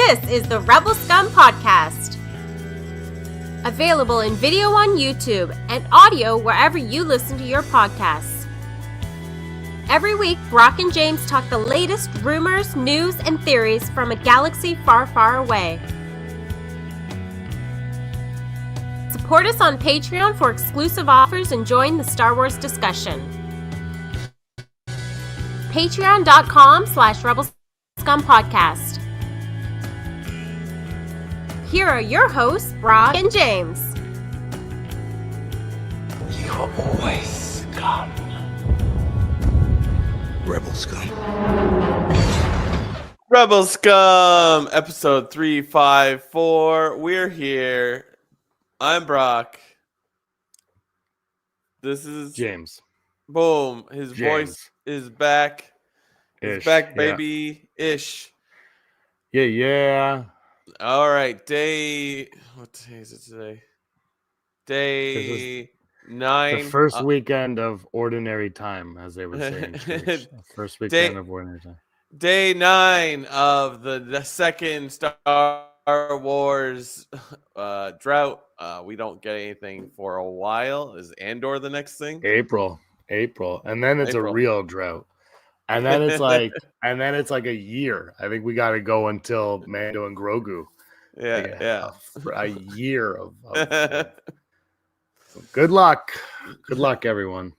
This is the Rebel Scum Podcast. Available in video on YouTube and audio wherever you listen to your podcasts. Every week, Brock and James talk the latest rumors, news, and theories from a galaxy far, far away. Support us on Patreon for exclusive offers and join the Star Wars discussion. Patreon.com/RebelScumPodcast. Here are your hosts, Brock and James. You are always scum. Rebel Scum. Rebel Scum, episode 354. We're here. I'm Brock. This is James. Boom. His voice is back. It's back, baby. Yeah. Ish. Yeah. All right. What day is it today? Day 9. The first weekend of ordinary time, as they would say in church. First weekend of ordinary time. Day 9 of the second Star Wars drought. We don't get anything for a while. Is Andor the next thing? April. And then it's a real drought. And then it's like a year. I think we got to go until Mando and Grogu. Yeah. A year of good luck. Good luck, everyone.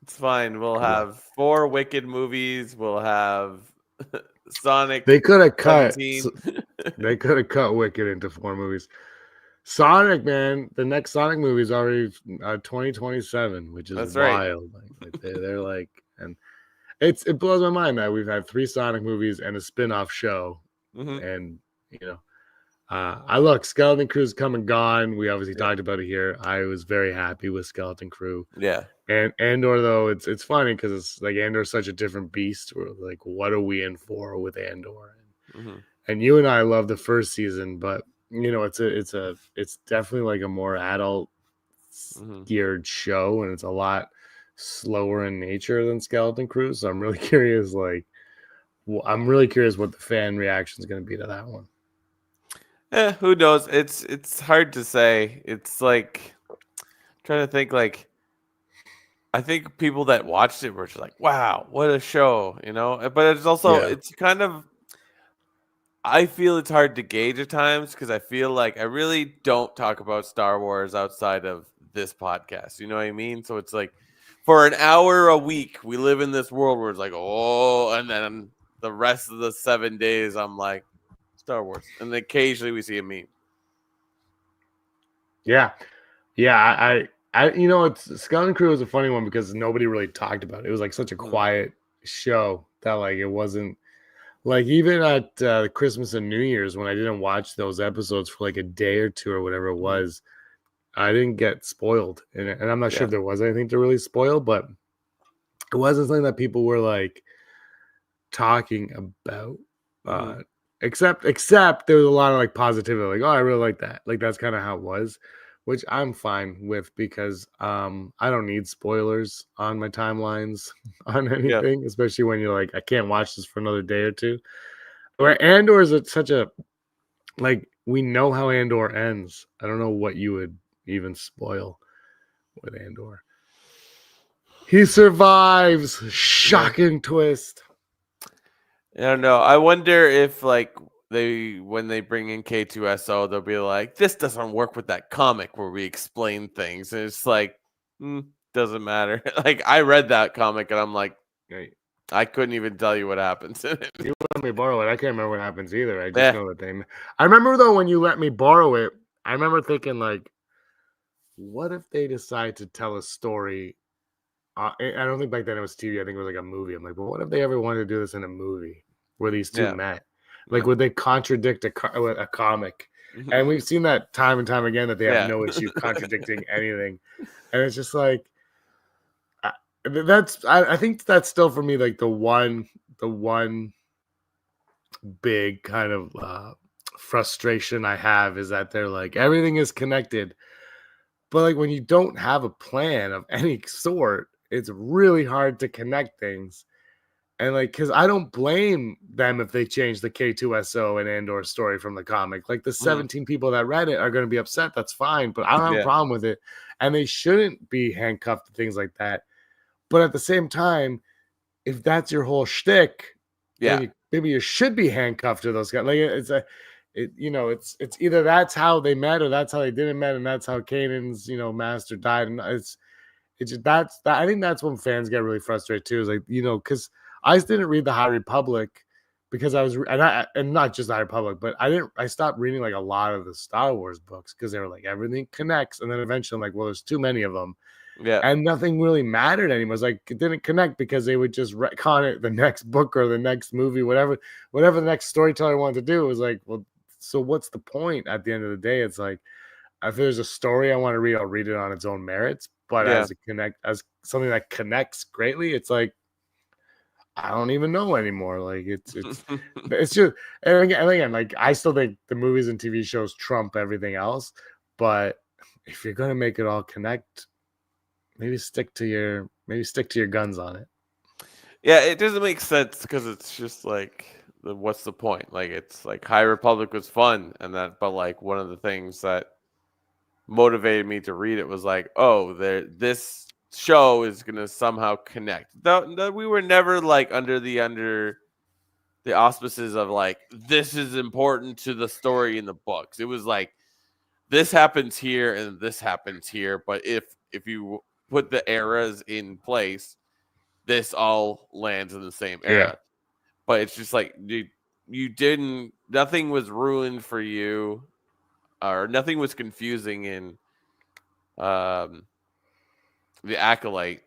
It's fine. We'll have 4 Wicked movies. We'll have Sonic. They could have cut. 17. They could have cut Wicked into 4 movies. Sonic, man, the next Sonic movie is already 2027, which is That's wild. Right. They're like, and it blows my mind that we've had 3 Sonic movies and a spin-off show, and Skeleton Crew's come and gone. We obviously talked about it here. I was very happy with Skeleton Crew. Yeah. And Andor, though, it's funny because it's like Andor's such a different beast. We're like, what are we in for with Andor? And you and I love the first season, but it's definitely like a more adult geared show, and it's a lot slower in nature than Skeleton Crew. So I'm really curious, what the fan reaction is going to be to that one. Who knows? It's hard to say. It's like trying to think. Like, I think people that watched it were just like, "Wow, what a show!" But it's also it's kind of. I feel it's hard to gauge at times because I feel like I really don't talk about Star Wars outside of this podcast. You know what I mean? So it's like for an hour a week, we live in this world where it's like, oh, and then the rest of the 7 days, I'm like, Star Wars. And occasionally we see a meme. Yeah. It's Skeleton Crew was a funny one because nobody really talked about it. It was like such a quiet show that like it wasn't. Like, even at Christmas and New Year's, when I didn't watch those episodes for like a day or two or whatever it was, I didn't get spoiled. And I'm not sure if there was anything to really spoil, but it wasn't something that people were like talking about. Except there was a lot of like positivity. Like, oh, I really like that. Like, that's kind of how it was, which I'm fine with because I don't need spoilers on my timelines on anything, especially when you're like, I can't watch this for another day or two. Where Andor is such a, like, we know how Andor ends. I don't know what you would even spoil with Andor. He survives. Shocking twist. I don't know. I wonder if like when they bring in K2SO, they'll be like, this doesn't work with that comic where we explain things. And it's like, doesn't matter. Like, I read that comic and I'm like, I couldn't even tell you what happens in it. You let me borrow it. I can't remember what happens either. I just know that I remember, though, when you let me borrow it, I remember thinking, like, what if they decide to tell a story? I don't think back then it was TV. I think it was like a movie. I'm like, well, what if they ever wanted to do this in a movie where these two met? Like, would they contradict a comic? And we've seen that time and time again that they have no issue contradicting anything. And it's just like, I think that's still for me like the one big kind of frustration I have is that they're like, everything is connected. But like when you don't have a plan of any sort, it's really hard to connect things. And like, because I don't blame them if they change the K2SO and Andor story from the comic. Like the 17 people that read it are going to be upset. That's fine, but I don't have a problem with it. And they shouldn't be handcuffed to things like that. But at the same time, if that's your whole shtick, then maybe you should be handcuffed to those guys. Like it's either that's how they met or that's how they didn't met, and that's how Kanan's master died, and it's just I think that's when fans get really frustrated too. Is like because I didn't read the High Republic because I was and not just the High Republic, but I stopped reading like a lot of the Star Wars books because they were like everything connects, and then eventually I'm like, well, there's too many of them. Yeah. And nothing really mattered anymore. It's like it didn't connect because they would just retcon it the next book or the next movie, whatever the next storyteller wanted to do. It was like, well, so what's the point at the end of the day? It's like if there's a story I want to read, I'll read it on its own merits. But as something that connects greatly, it's like I don't even know anymore. Like it's just and again, like I still think the movies and TV shows trump everything else. But if you're gonna make it all connect, maybe stick to your guns on it. Yeah, it doesn't make sense because it's just like, what's the point? Like, it's like High Republic was fun, but like one of the things that motivated me to read it was like, oh, this show is gonna somehow connect. We were never like under the auspices of like, this is important to the story in the books. It was like, this happens here and this happens here, but if you put the eras in place, this all lands in the same era. Yeah. But it's just like nothing was ruined for you, or nothing was confusing in the Acolyte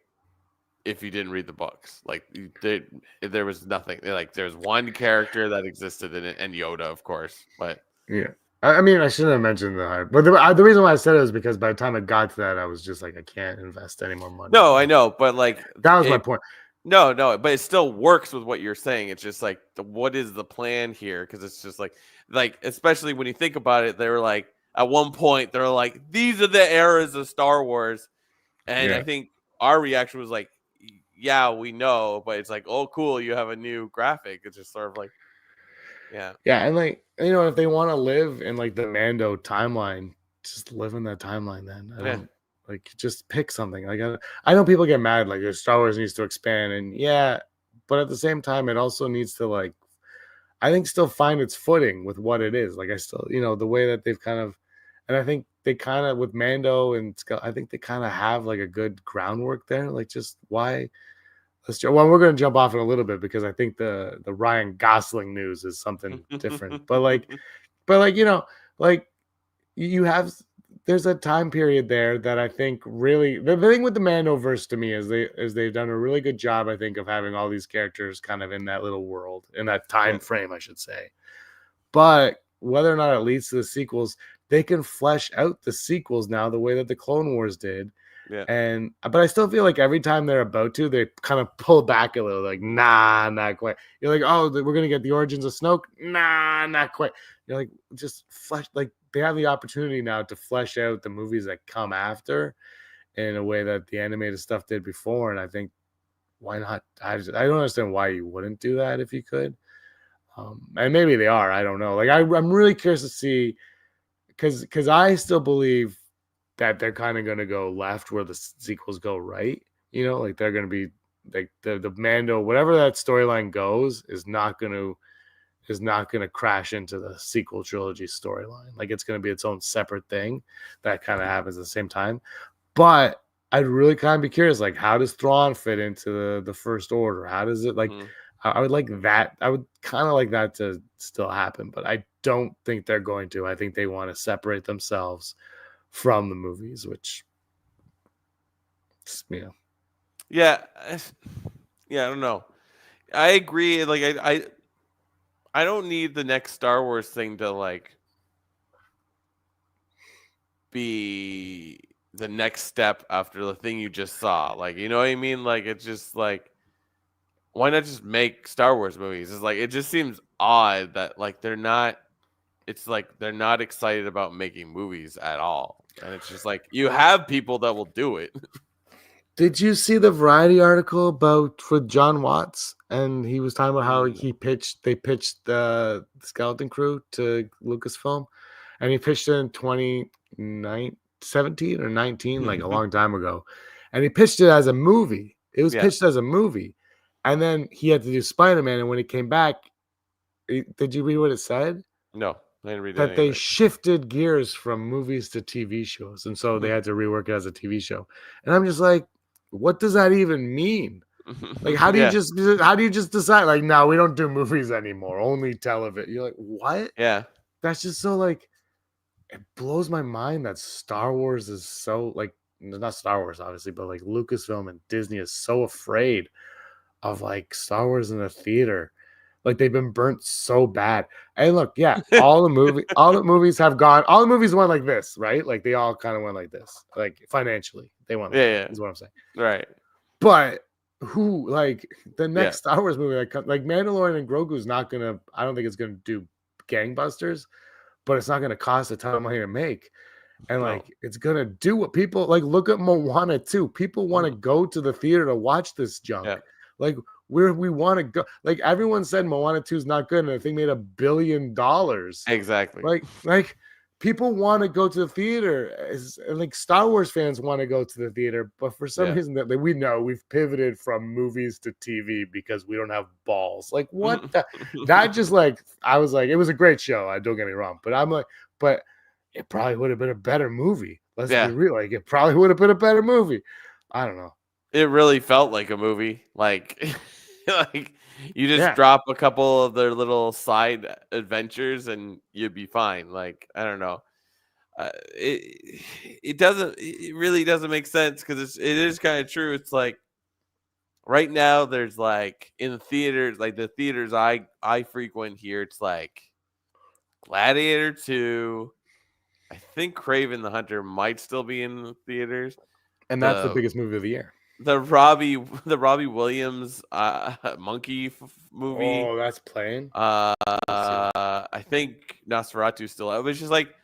if you didn't read the books. Like there was nothing. Like there's one character that existed in it, and Yoda, of course. But yeah. I mean, I shouldn't have mentioned the hype, but the reason why I said it is because by the time I got to that, I was just like, I can't invest any more money. No, I know, but like that was my point. No, but it still works with what you're saying. It's just like, what is the plan here? Because it's just like especially when you think about it, they were like at one point they're like, these are the eras of Star Wars, and I think our reaction was like, yeah, we know, but it's like, oh, cool, you have a new graphic. It's just sort of like. Yeah, and like if they want to live in like the Mando timeline, just live in that timeline. Then I don't like just pick something. Like I know people get mad like Star Wars needs to expand, and but at the same time, it also needs to like I think still find its footing with what it is. Like I still the way that they've kind of, and I think they kind of with Mando and I think they kind of have like a good groundwork there. Like just why. Well, we're going to jump off in a little bit because I think the Ryan Gosling news is something different. But you have there's a time period there that I think really the thing with the Mandoverse to me is they've done a really good job, I think, of having all these characters kind of in that little world, in that time frame, I should say. But whether or not it leads to the sequels, they can flesh out the sequels now the way that the Clone Wars did. Yeah. But I still feel like every time they're about to, they kind of pull back a little, like, nah, not quite. You're like, oh, we're gonna get the origins of Snoke. Nah, not quite. You're like, just flesh, like they have the opportunity now to flesh out the movies that come after in a way that the animated stuff did before. And I think why not? I don't understand why you wouldn't do that if you could. And maybe they are. I don't know. Like I'm really curious to see because I still believe that they're kind of going to go left where the sequels go right. Like they're going to be like the Mando, whatever that storyline goes is not going to crash into the sequel trilogy storyline. Like it's going to be its own separate thing that kind of happens at the same time. But I'd really kind of be curious, like how does Thrawn fit into the First Order? How does it like, I would like that. I would kind of like that to still happen, but I don't think they're going to. I think they want to separate themselves from the movies, which yeah, I don't know. I agree. Like I don't need the next Star Wars thing to like be the next step after the thing you just saw. Like, you know what I mean? Like it's just like, why not just make Star Wars movies? It's like it just seems odd that like they're not. It's like they're not excited about making movies at all. And it's just like you have people that will do it. Did you see the Variety article about for John Watts? And he was talking about how they pitched the Skeleton Crew to Lucasfilm, and he pitched it in 2017 or 19, like a long time ago. And he pitched it as a movie. It was Yeah. pitched as a movie. And then he had to do Spider-Man. And when he came back, did you read what it said? No, I didn't read That any they of it. shifted gears from movies to TV shows. And so they had to rework it as a TV show. And I'm just like, what does that even mean? Like, how do you just decide, like, no, we don't do movies anymore, only television? You're like, what? Yeah. That's just so, like, it blows my mind that Star Wars is so, like, not Star Wars, obviously, but like Lucasfilm and Disney is so afraid of like Star Wars in the theater. Like, they've been burnt so bad. And look, yeah, all the movies have gone, all the movies went like this, right? Like, they all kind of went like this, like financially, they went like that, is what I'm saying. Right. But who, like, the next Star Wars movie that comes, like Mandalorian and Grogu is not gonna, I don't think it's gonna do gangbusters, but it's not gonna cost a ton of money to make. And like, it's gonna do what people like. Look at Moana 2. People want to go to the theater to watch this junk. Yeah. Like, where we want to go. Like, everyone said Moana 2 is not good, and the thing made $1 billion. Exactly. Like people want to go to the theater. And like, Star Wars fans want to go to the theater, but for some reason that we know we've pivoted from movies to TV because we don't have balls. Like, what that just, like, I was like, it was a great show. I don't get me wrong, but I'm like, but it probably would have been a better movie. Let's be real. Like, it probably would have been a better movie. I don't know. It really felt like a movie. Like, like you just drop a couple of their little side adventures and you'd be fine. Like, I don't know. It really doesn't make sense because it is kind of true. It's like right now there's like in theaters, like the theaters I frequent here, it's like Gladiator 2. I think Craven the Hunter might still be in the theaters. And that's the biggest movie of the year. The Robbie Williams monkey movie. Oh, that's playing. I think Nosferatu's still out. But it's just like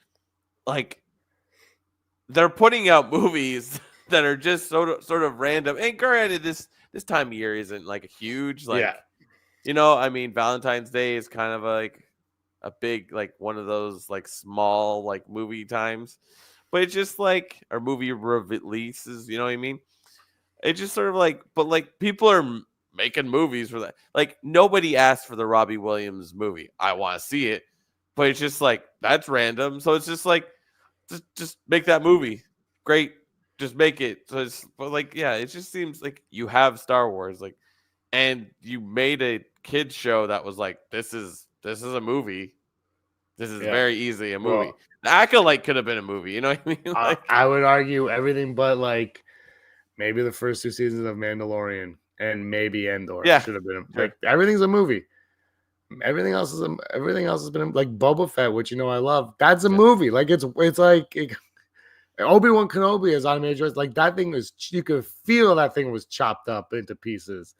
they're putting out movies that are just sort of random. And granted, this time of year isn't like a huge you know. I mean, Valentine's Day is kind of like a big, like, one of those like small like movie times, but it's just like, or movie releases. You know what I mean? It's just sort of like, but like people are making movies for that. Like, nobody asked for the Robbie Williams movie. I want to see it, but it's just like, that's random. So it's just like, just make that movie. Great, just make it. So it's, but like, yeah, it just seems like you have Star Wars, like, and you made a kids show that was like, this is a movie. This is very easily a movie. Well, The Acolyte could have been a movie. You know what I mean? Like, I would argue everything but like maybe the first 2 seasons of Mandalorian and maybe Endor should have been like, everything's a movie. Everything else has been like Boba Fett, which, you know, I love. That's a movie. Like, it's like Obi-Wan Kenobi is animated choice. Like, that thing was, you could feel that thing was chopped up into pieces.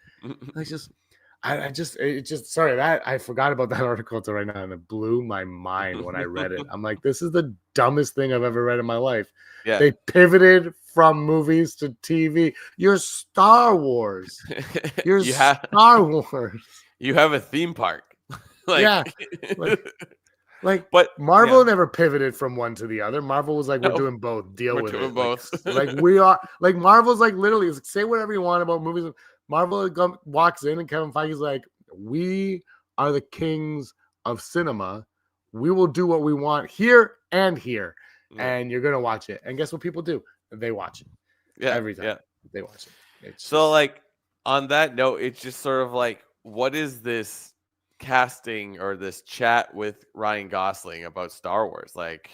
Sorry, that I forgot about that article until right now, and it blew my mind when I read it. I'm like, this is the dumbest thing I've ever read in my life. Yeah. They pivoted from movies to TV. You're Star Wars. You're Star Wars. You have a theme park. Like, yeah. But Marvel never pivoted from one to the other. Marvel was like, we're doing both. Deal with it. Both. Like we are. Like, Marvel's like, literally, say whatever you want about movies. Marvel walks in and Kevin Feige's like, we are the kings of cinema. We will do what we want here and here. And you're going to watch it. And guess what people do? They watch it. Yeah. Every time. They watch it. So, like, on that note, it's just sort of like, what is this casting or this chat with Ryan Gosling about Star Wars? Like,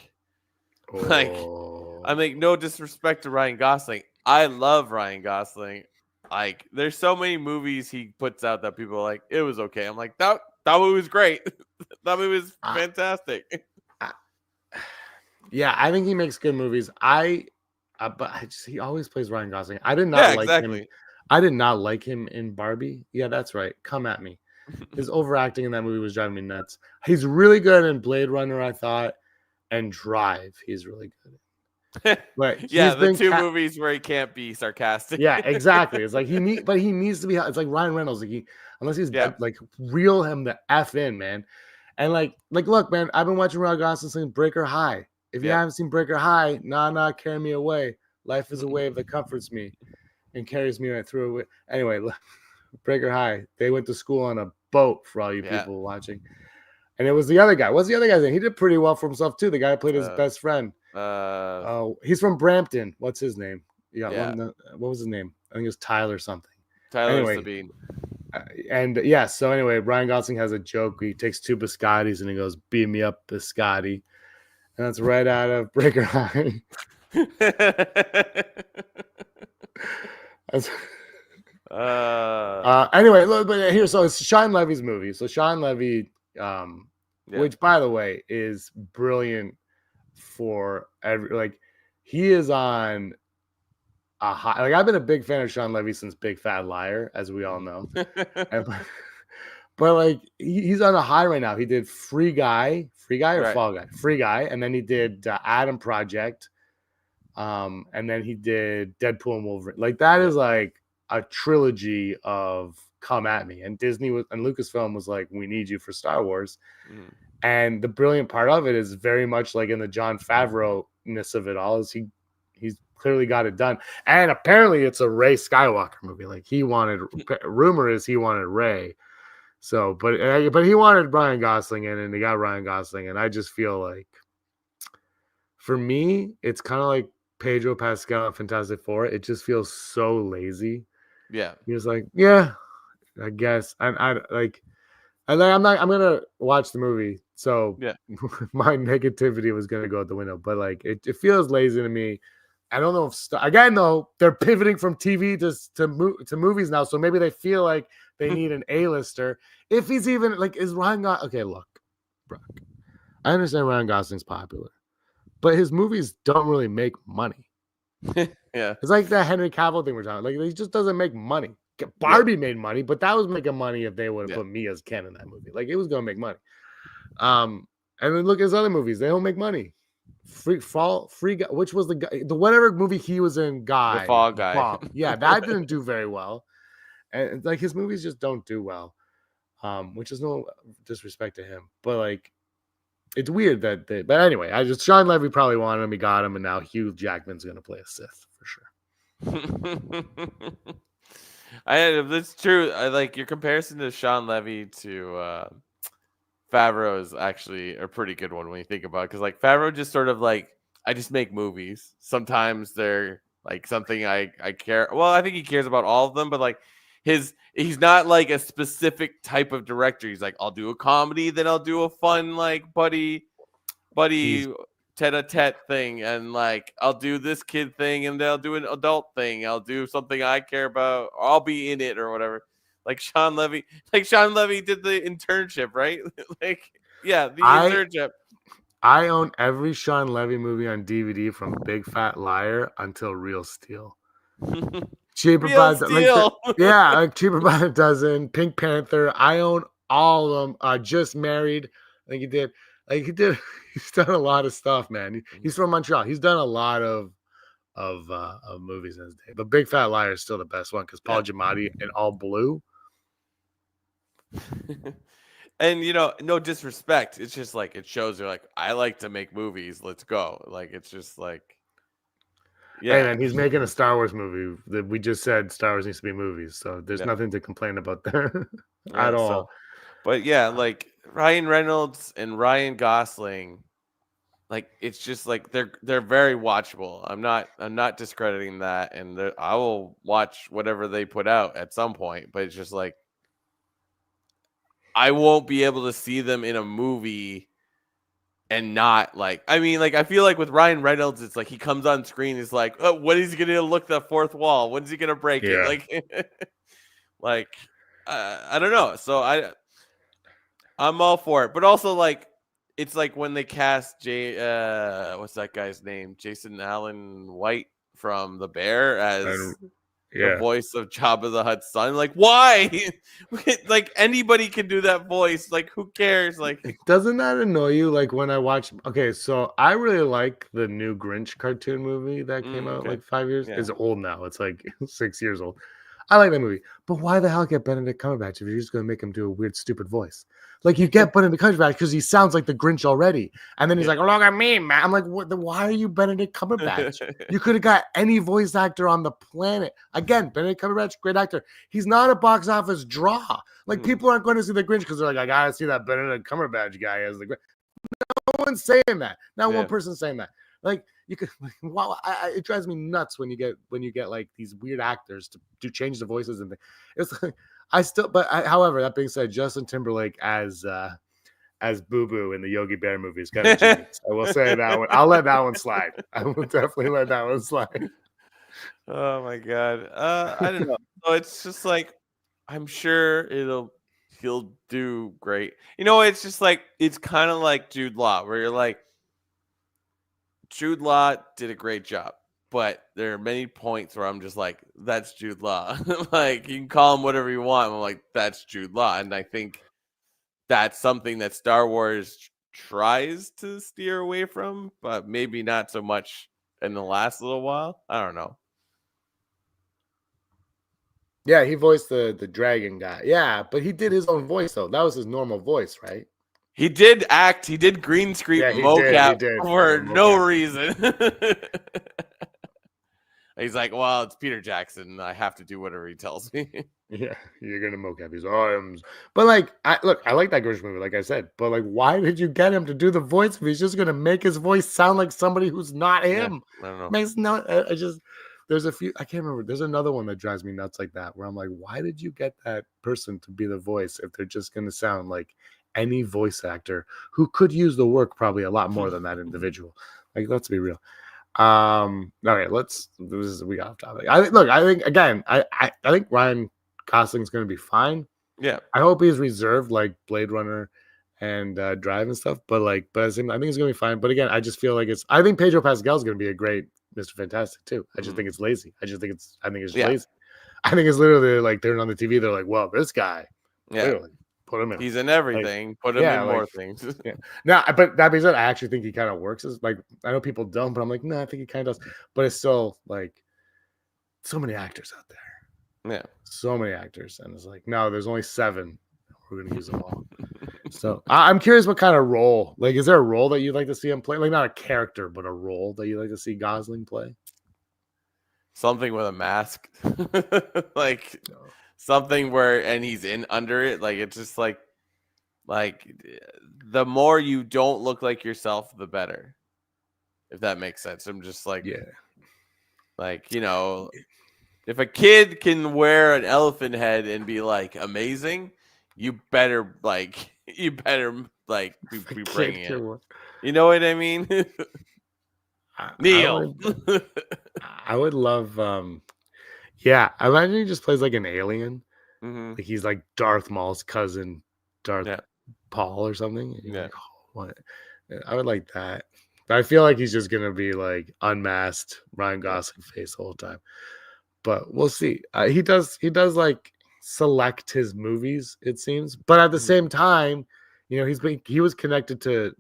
I make no disrespect to Ryan Gosling. I love Ryan Gosling. Like, there's so many movies he puts out that people are like, it was okay. I'm like, that movie was great. That movie was fantastic. Yeah, I think he makes good movies. But he always plays Ryan Gosling. I did not like him. I did not like him in Barbie. Yeah, that's right. Come at me. His overacting in that movie was driving me nuts. He's really good in Blade Runner, I thought, and Drive. He's really good. But Yeah, he's the been two movies where he can't be sarcastic. yeah, exactly. It's like he needs to be. It's like Ryan Reynolds. Like unless he's Yeah. like reel him the f in, man. And like look, man, I've been watching Ryan Gosling since Breaker High. If you Yep. haven't seen Breaker High, nah, carry me away. Life is a wave that comforts me and carries me right through it. Anyway, Breaker High. They went to school on a boat for all you Yeah. people watching. And it was the other guy. What's the other guy's name? He did pretty well for himself too. The guy who played his best friend. He's from Brampton. What's his name? Yeah. What was his name? I think it was Tyler something. Tyler Anyway, Sabine. And yeah, so anyway, Ryan Gosling has a joke. He takes two biscottis and he goes, "Beat me up, biscotti," and that's right out of Breaker High. Anyway, look, but here, so it's Sean Levy's movie. So Sean Levy, which by the way is brilliant for he is on a high. Like I've been a big fan of Sean Levy since Big Fat Liar, as we all know. But like he's on a high right now. He did Free Guy or Fall Guy, Free Guy, and then he did Adam Project, and then he did Deadpool and Wolverine. Like that is like a trilogy of come at me. And Disney and Lucasfilm was like, we need you for Star Wars. And the brilliant part of it is very much like in the Jon Favreau-ness of it all is he's clearly got it done. And apparently it's a Rey Skywalker movie. Like rumor is he wanted Rey. So, but he wanted Ryan Gosling in, and he got Ryan Gosling. And I just feel like, for me, it's kind of like Pedro Pascal and Fantastic Four. It just feels so lazy. Yeah. He was like, yeah, I guess. I'm gonna watch the movie. So yeah, my negativity was gonna go out the window. But like it feels lazy to me. I don't know if again though, they're pivoting from TV to movies now. So maybe they feel like they need an A-lister. If he's even like, is Ryan Gosling okay, look, Brock. I understand Ryan Gosling's popular, but his movies don't really make money. Yeah. It's like that Henry Cavill thing we're talking. Like he just doesn't make money. Barbie made money, but that was making money if they would have put me as Ken in that movie. Like it was gonna make money. And then look at his other movies; they don't make money. Free Guy, which was the whatever movie he was in, The Fall Guy. Yeah, that didn't do very well, and like his movies just don't do well. Which is no disrespect to him, but like it's weird that but anyway, Sean Levy probably wanted him, he got him, and now Hugh Jackman's gonna play a Sith for sure. That's true. I like your comparison to Sean Levy to Favreau is actually a pretty good one when you think about it, because like Favreau just sort of like, I just make movies. Sometimes they're like something I care. Well, I think he cares about all of them, but like he's not like a specific type of director. He's like, I'll do a comedy, then I'll do a fun like buddy tete-a-tete thing, and like I'll do this kid thing, and then I'll do an adult thing. I'll do something I care about. Or I'll be in it or whatever. Like Sean Levy did the Internship, right? The Internship. I own every Sean Levy movie on DVD from Big Fat Liar until Real Steel. Cheaper by a dozen. Pink Panther. I own all of them. Just Married. I think he did. He's done a lot of stuff, man. He's from Montreal. He's done a lot of movies in his day. But Big Fat Liar is still the best one because Paul Giamatti in all blue. And no disrespect, it's just like it shows you're like, I like to make movies, let's go. Like it's just like, hey man, he's making a Star Wars movie that we just said Star Wars needs to be movies, so there's nothing to complain about there at all. But like Ryan Reynolds and Ryan Gosling, like it's just like they're very watchable. I'm not discrediting that, and I will watch whatever they put out at some point, but it's just like I won't be able to see them in a movie and not like, I mean, like I feel like with Ryan Reynolds, it's like he comes on screen, he's like, oh, when is he gonna look the fourth wall? When's he gonna break it? Like I don't know. So I'm all for it, but also like it's like when they cast what's that guy's name? Jason Allen White from The Bear as the voice of Jabba the Hutt's son. Like, why? Like, anybody can do that voice. Like, who cares? Like, Doesn't that annoy you? Like when I watch, okay, so I really like the new Grinch cartoon movie that came out okay. like 5 years. Yeah. It's old now. It's like 6 years old. I like that movie. But why the hell get Benedict Cumberbatch if you're just going to make him do a weird, stupid voice? Like you get Benedict Cumberbatch because he sounds like the Grinch already. And then he's like, look at me, man. I'm like, why are you Benedict Cumberbatch? You could have got any voice actor on the planet. Again, Benedict Cumberbatch, great actor. He's not a box office draw. Like people aren't going to see the Grinch because they're like, I gotta see that Benedict Cumberbatch guy as the Grinch. No one's saying that. Not one person saying that. Like you could, wow, it drives me nuts when you get like these weird actors to change the voices and things. It's like however, that being said, Justin Timberlake as Boo Boo in the Yogi Bear movie is kind of genius. I will say that one. I'll let that one slide. I will definitely let that one slide. Oh my god. I don't know. So it's just like I'm sure he'll do great. It's just like it's kind of like Jude Law, where you're like, Jude Law did a great job, but there are many points where I'm just like, that's Jude Law. Like you can call him whatever you want. I'm like, that's Jude Law, and I think that's something that Star Wars tries to steer away from, but maybe not so much in the last little while. I don't know. Yeah, he voiced the dragon guy. Yeah, but he did his own voice though. That was his normal voice, right? He did act. He did green screen mocap for no reason. He's like, well, it's Peter Jackson. I have to do whatever he tells me. Yeah, you're gonna mocap these arms. But like, I like that Grinch movie, like I said. But like, why did you get him to do the voice if he's just gonna make his voice sound like somebody who's not him? Yeah, I don't know. Makes no. There's a few. I can't remember. There's another one that drives me nuts like that, where I'm like, why did you get that person to be the voice if they're just gonna sound like any voice actor who could use the work probably a lot more than that individual? Like, let's be real. Okay, we got off topic. I think Ryan Gosling's going to be fine. Yeah, I hope he's reserved like Blade Runner and Drive and stuff. But I think he's going to be fine. But again, I just feel like I think Pedro Pascal's going to be a great Mr. Fantastic too. I just think it's lazy. I think it's lazy. I think it's literally like they're on the TV. They're like, well, this guy, literally, put him in. He's in everything. Like, put him in more things. Yeah. Now, but that being said, I actually think he kind of works as like I know people don't, but I'm like, no, I think he kind of does. But it's still like so many actors out there. Yeah, so many actors, and it's like, no, there's only 7. We're gonna use them all. So I'm curious what kind of role. Like, is there a role that you'd like to see him play? Like, not a character, but a role that you'd like to see Gosling play? Something with a mask, like. No. Something and he's in under it. Like it's just like the more you don't look like yourself, the better. If that makes sense. I'm just like, like, if a kid can wear an elephant head and be like amazing, you better be bringing it. You know what I mean? Neil. I would love yeah, I imagine he just plays like an alien. Mm-hmm. Like he's like Darth Maul's cousin, Darth Paul or something. Yeah. Like, what? I would like that. But I feel like he's just gonna be like unmasked Ryan Gosling face the whole time. But we'll see. He does like select his movies, it seems. But at the same time, he was connected to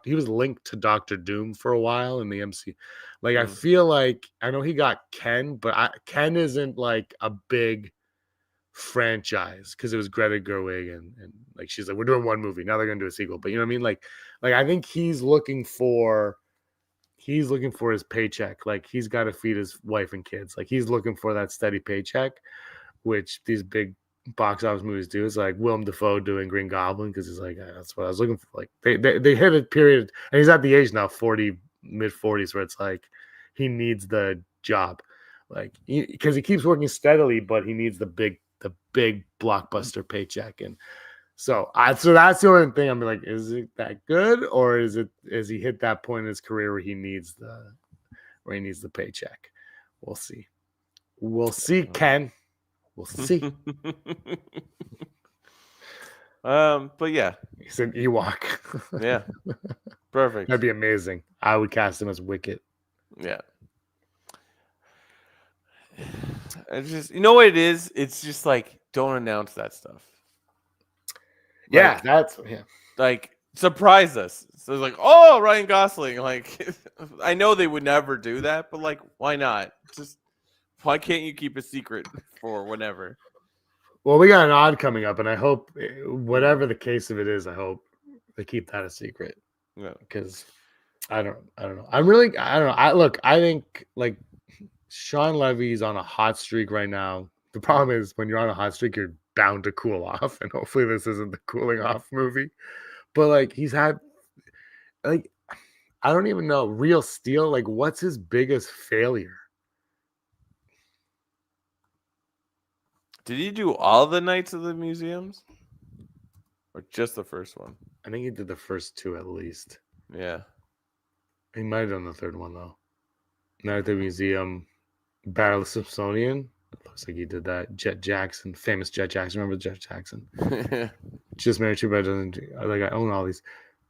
he was linked to Doctor Doom for a while in the MCU. Like I feel like I know he got Ken, but Ken isn't like a big franchise because it was Greta Gerwig and like she's like, we're doing one movie, now they're gonna do a sequel. But you know what I mean? Like I think he's looking for his paycheck. Like he's got to feed his wife and kids. Like he's looking for that steady paycheck, which these big box office movies do. It's like Willem Dafoe doing Green Goblin because he's like, that's what I was looking for. Like they hit a period, and he's at the age now, mid 40s, where it's like he needs the job, like because he keeps working steadily, but he needs the big blockbuster paycheck. And so that's the only thing I'm like, is it that good, or is he hit that point in his career where he needs the paycheck? We'll see, Ken. We'll see. But yeah, he's an Ewok. Yeah, perfect. That'd be amazing. I would cast him as Wicket. Yeah. It's just, you know what it is? It's just like, don't announce that stuff. Yeah, that's Like surprise us. So it's like, oh, Ryan Gosling. Like, I know they would never do that, but like, why not? Just why can't you keep a secret for whenever? Well, we got an odd coming up, and I hope, whatever the case of it is, I hope they keep that a secret. Yeah. Because I don't know. I don't know. I think like Sean Levy's on a hot streak right now. The problem is when you're on a hot streak, you're bound to cool off, and hopefully this isn't the cooling off movie. But like he's had, like, I don't even know, Real Steel. Like, what's his biggest failure? Did he do all the Nights of the Museums, or just the first one? I think he did the first two at least. Yeah. He might have done the third one though. Night at the Museum, Battle of Smithsonian. Looks like he did that. Jet Jackson, famous Jet Jackson. Remember Jet Jackson? Just Married to, but doesn't, like, I own all these.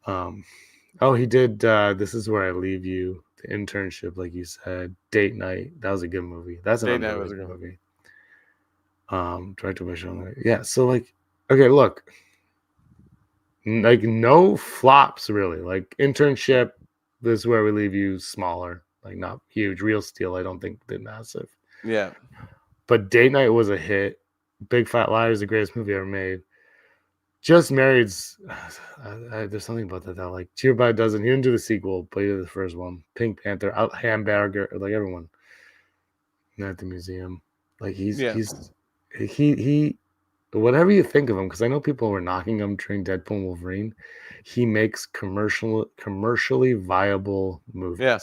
Oh, he did. This Is Where I Leave You. The Internship, like you said. Date Night. That was a good movie. That's an Date Night was a underrated good movie. Directed by Sean Levy. Yeah. So like, okay, look, like no flops really. Like Internship. This Is Where We Leave You. Smaller, like not huge. Real Steel, I don't think did massive. Yeah. But Date Night was a hit. Big Fat Liar is the greatest movie ever made. Just Married's, there's something about that I like. Cheer by a Dozen. He didn't do the sequel, but he did the first one. Pink Panther, Hamburger, like everyone. Not at the Museum. Like he's whatever you think of him, because I know people were knocking him during Deadpool and Wolverine. He makes commercially viable movies. Yeah.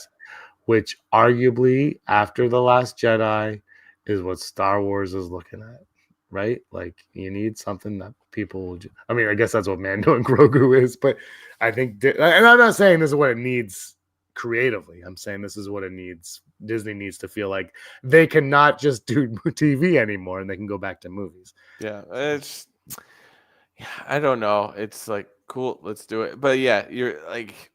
Which arguably after The Last Jedi is what Star Wars is looking at, right? Like you need something that people will I mean, I guess that's what Mando and Grogu is, but I think, and I'm not saying this is what it needs creatively. I'm saying this is what it needs. Disney needs to feel like they cannot just do TV anymore and they can go back to movies. Yeah. I don't know. It's like, cool, let's do it. But yeah, you're like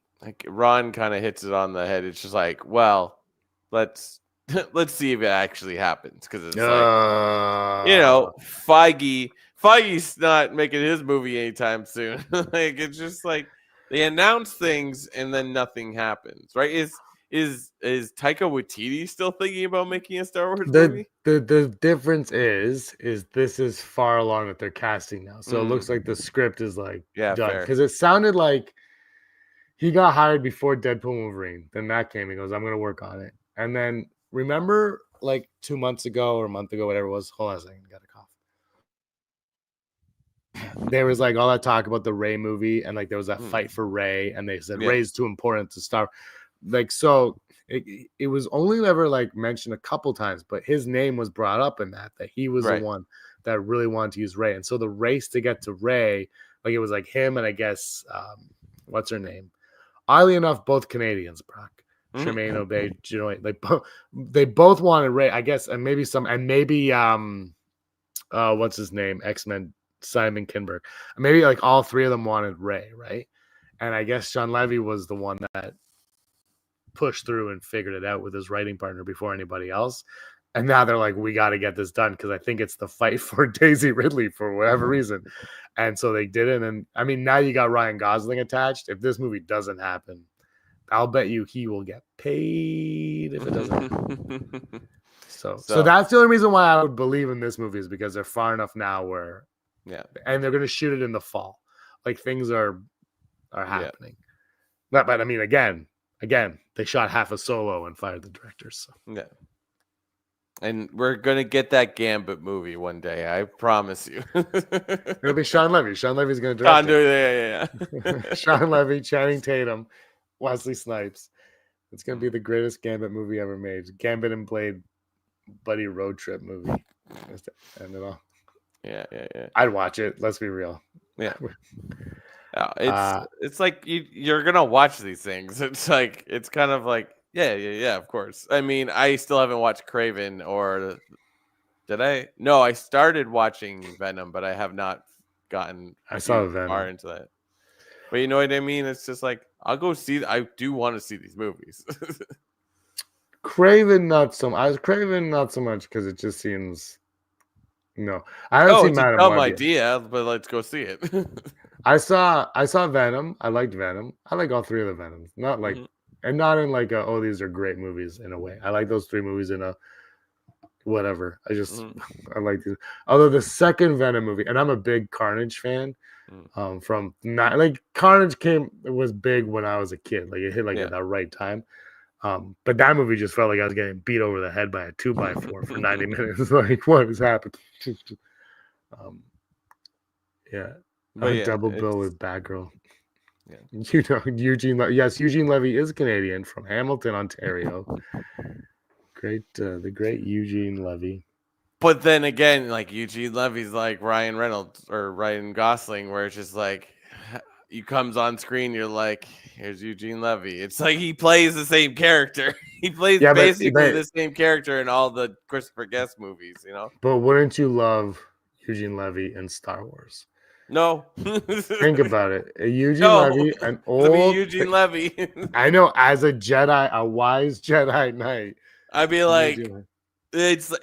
Ron kind of hits it on the head. It's just like, well, let's see if it actually happens, because it's like, Feige's not making his movie anytime soon. Like it's just like they announce things and then nothing happens, right? Is Taika Waititi still thinking about making a Star Wars movie? The difference is this is far along that they're casting now, so it looks like the script is like done, because it sounded like he got hired before Deadpool and Wolverine. Then that came. He goes, I'm going to work on it. And then remember, like 2 months ago or a month ago, whatever it was. Hold on a second. Got a cough. There was like all that talk about the Rey movie, and like there was that fight for Rey, and they said Rey's too important to start. Like, so it was only ever like mentioned a couple times, but his name was brought up in that he was the one that really wanted to use Rey. And so the race to get to Rey, like it was like him and I guess what's her name? Oddly enough, both Canadians, Brock. Tremaine Obey, they both wanted Rey, I guess, and maybe what's his name? X-Men, Simon Kinberg. Maybe like all three of them wanted Rey, right? And I guess Sean Levy was the one that pushed through and figured it out with his writing partner before anybody else. And now they're like, we got to get this done, because I think it's the fight for Daisy Ridley for whatever reason. And so they did it. And I mean, now you got Ryan Gosling attached. If this movie doesn't happen, I'll bet you he will get paid if it doesn't happen. So that's the only reason why I would believe in this movie, is because they're far enough now where, and they're going to shoot it in the fall. Like things are happening. But I mean, again, they shot half a Solo and fired the directors. So. Yeah. And we're gonna get that Gambit movie one day, I promise you. It'll be Sean Levy. Sean Levy's gonna direct it. Yeah. Sean Levy, Channing Tatum, Wesley Snipes. It's gonna be the greatest Gambit movie ever made. Gambit and Blade buddy road trip movie. End it all. Yeah. I'd watch it. Let's be real. Yeah. It's like you're gonna watch these things. It's like it's kind of like yeah, of course. I mean, I still haven't watched Craven, or did I? No, I started watching Venom, but I have not gotten far into that. But you know what I mean? It's just like I'll go see. I do want to see these movies. Craven, not so. I was Craven, not so much because it just seems. No, I haven't Oh, seen it's a Madam dumb Web yet. idea, but let's go see it. I saw Venom. I liked Venom. I like all three of the Venoms. Not like, Mhm. and not in like oh, these are great movies in a way. I like those three movies in a whatever. Mhm. I like these. Although the second Venom movie, and I'm a big Carnage fan. Mm. From not like Carnage was big when I was a kid. Like it hit like Yeah. at that right time. But that movie just felt like I was getting beat over the head by a 2x4 for 90 minutes. Like, what has happened? um, yeah, But a yeah, double bill it's with Batgirl. yeah. You know, yes, Eugene Levy is Canadian from Hamilton, Ontario. The great Eugene Levy. But then again, like Eugene Levy's like Ryan Reynolds or Ryan Gosling, where it's just like he comes on screen, you're like, here's Eugene Levy. It's like he plays the same character. He plays Yeah, basically the same character in all the Christopher Guest movies, you know? but wouldn't you love Eugene Levy in Star Wars? No. Think about it. Eugene No. Levy, an To be old. Eugene Levy. I know, as a Jedi, a wise Jedi Knight. I'd be like, Eugene Levy.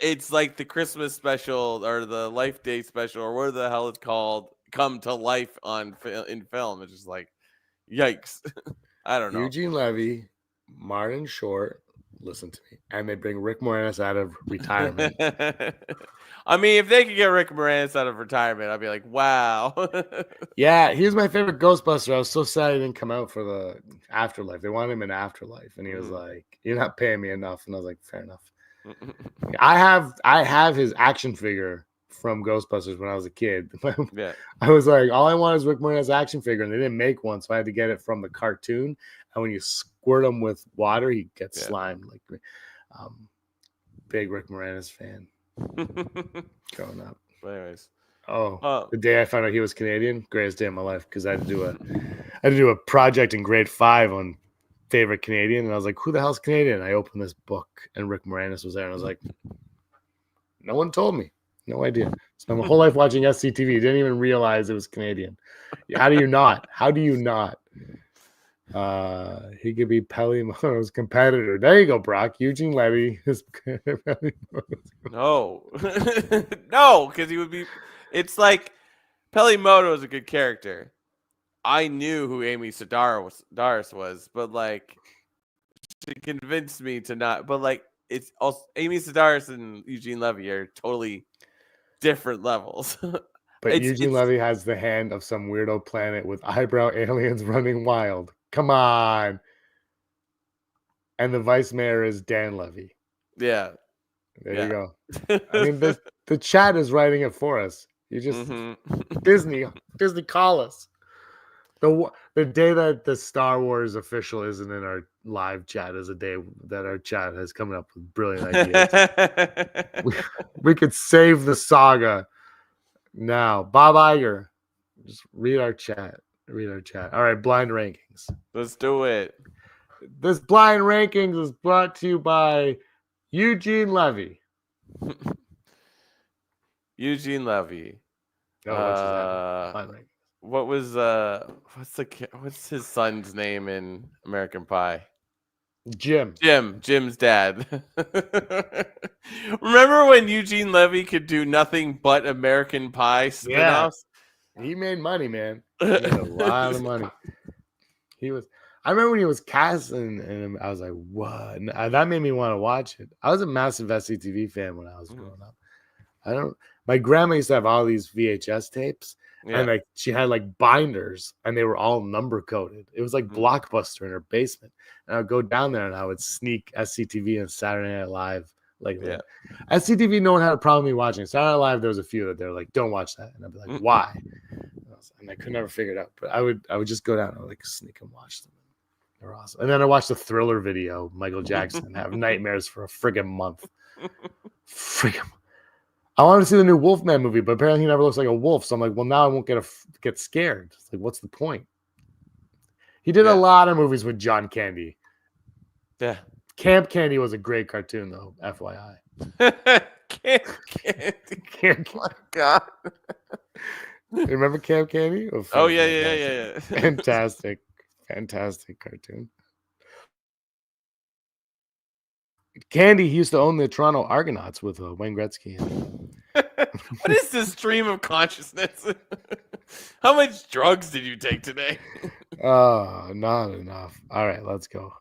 it's like the Christmas special or the Life Day special or whatever the hell it's called come to life in film. It's just like, yikes. I don't know. Eugene Levy, Martin Short, listen to me, and they bring Rick Moranis out of retirement. I mean, if they could get Rick Moranis out of retirement, I'd be like, wow. Yeah, he was my favorite Ghostbuster. I was so sad he didn't come out for the Afterlife. They wanted him in Afterlife, and he was like, "You're not paying me enough." And I was like, "Fair enough." I have his action figure from Ghostbusters when I was a kid. Yeah. I was like, all I want is Rick Moranis action figure, and they didn't make one, so I had to get it from the cartoon. And when you squirt him with water, he gets slimed. Like, big Rick Moranis fan growing up. But anyways, the day I found out he was Canadian, greatest day of my life, because I had to do a project in grade 5 on favorite Canadian, and I was like, who the hell's Canadian? And I opened this book, and Rick Moranis was there, and I was like, no one told me. No idea. So my whole life watching SCTV, didn't even realize it was Canadian. How do you not? How do you not? He could be Pelly Moto's competitor. There you go, Brock. Eugene Levy is no. No, because he would be. It's like Pelimoto is a good character. I knew who Amy Sedaris was, but like she convinced me to not. But like it's also Amy Sedaris and Eugene Levy are totally different levels. But Eugene Levy has the hand of some weirdo planet with eyebrow aliens running wild. Come on. And the vice mayor is Dan Levy. Yeah. There you go. I mean, the chat is writing it for us. You just Disney call us. The day that the Star Wars official isn't in our live chat is a day that our chat has come up with brilliant ideas. we could save the saga now. Bob Iger, just read our chat. All right, blind rankings. Let's do it. This blind rankings is brought to you by Eugene Levy. Eugene Levy. What was what's his son's name in American Pie? Jim's dad. Remember when Eugene Levy could do nothing but American Pie spin-offs? Yeah. He made money, man. He made a lot of money. I remember when he was cast and I was like, what? And that made me want to watch it. I was a massive SCTV fan when I was growing up. My grandma used to have all these VHS tapes. Yeah. And like she had like binders and they were all number coded. It was like Blockbuster in her basement. And I would go down there and I would sneak SCTV and Saturday Night Live. SCTV, no one had a problem with me watching. Saturday Night Live, there was a few that they're like, don't watch that. And I'd be like, why? And I could never figure it out. But I would just go down and like sneak and watch them. They're awesome. And then I watched the Thriller video, Michael Jackson, have nightmares for a friggin' month. I wanted to see the new Wolfman movie, but apparently he never looks like a wolf. So I'm like, well, now I won't get scared. It's like, what's the point? He did a lot of movies with John Candy. Yeah. Camp Candy was a great cartoon, though, FYI. Camp Candy. Oh, my God. You remember Camp Candy? Oh, yeah. Fantastic cartoon. Candy he used to own the Toronto Argonauts with Wayne Gretzky. What is this stream of consciousness? How much drugs did you take today? Not enough. All right, let's go.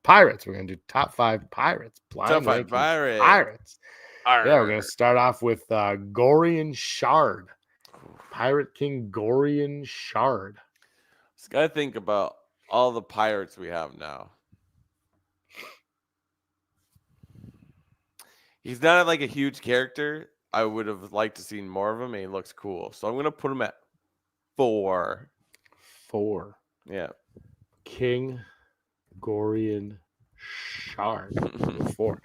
Pirates. We're gonna do top 5 pirates. Blind Top 5 rankings. Pirates. Pirates. Arr. Yeah, we're gonna start off with Gorian Shard. Pirate King Gorian Shard. Just gotta think about all the pirates we have now. He's not like a huge character. I would have liked to see more of him, and he looks cool. So I'm gonna put him at 4. 4. Yeah. King Gorian Shard. 4.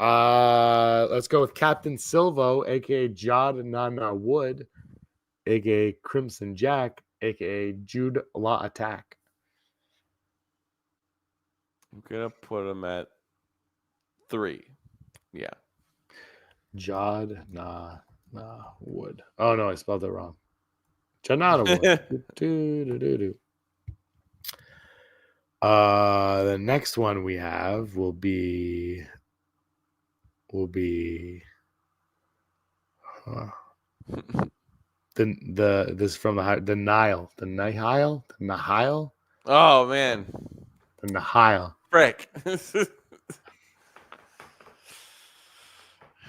Let's go with Captain Silvo, aka Jod Nana Wood, aka Crimson Jack, aka Jude Law Attack. I'm gonna put him at 3. Yeah. Jod Nana Wood. Oh no, I spelled it wrong. Janana Wood. Do. The next one we have will be this from the Nihil. Oh man. The Nihil. Frick.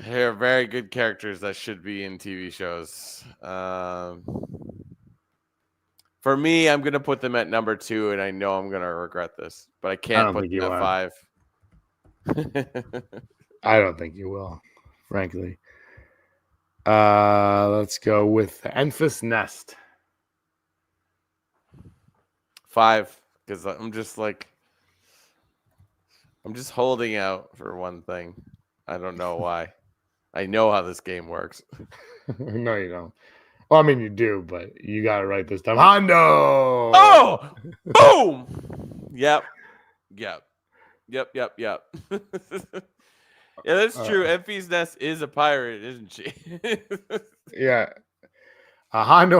They're very good characters that should be in TV shows. For me, I'm gonna put them at number 2, and I know I'm gonna regret this, but I can't put them at 5. I don't think you will, frankly. Let's go with Enfys Nest. 5, because I'm just holding out for one thing. I don't know why. I know how this game works. No, you don't. Well, I mean, you do, but you got it right this time. Hondo! Oh! Boom! Yep. Yeah, that's true. Enfys Nest is a pirate, isn't she? Yeah. Hondo,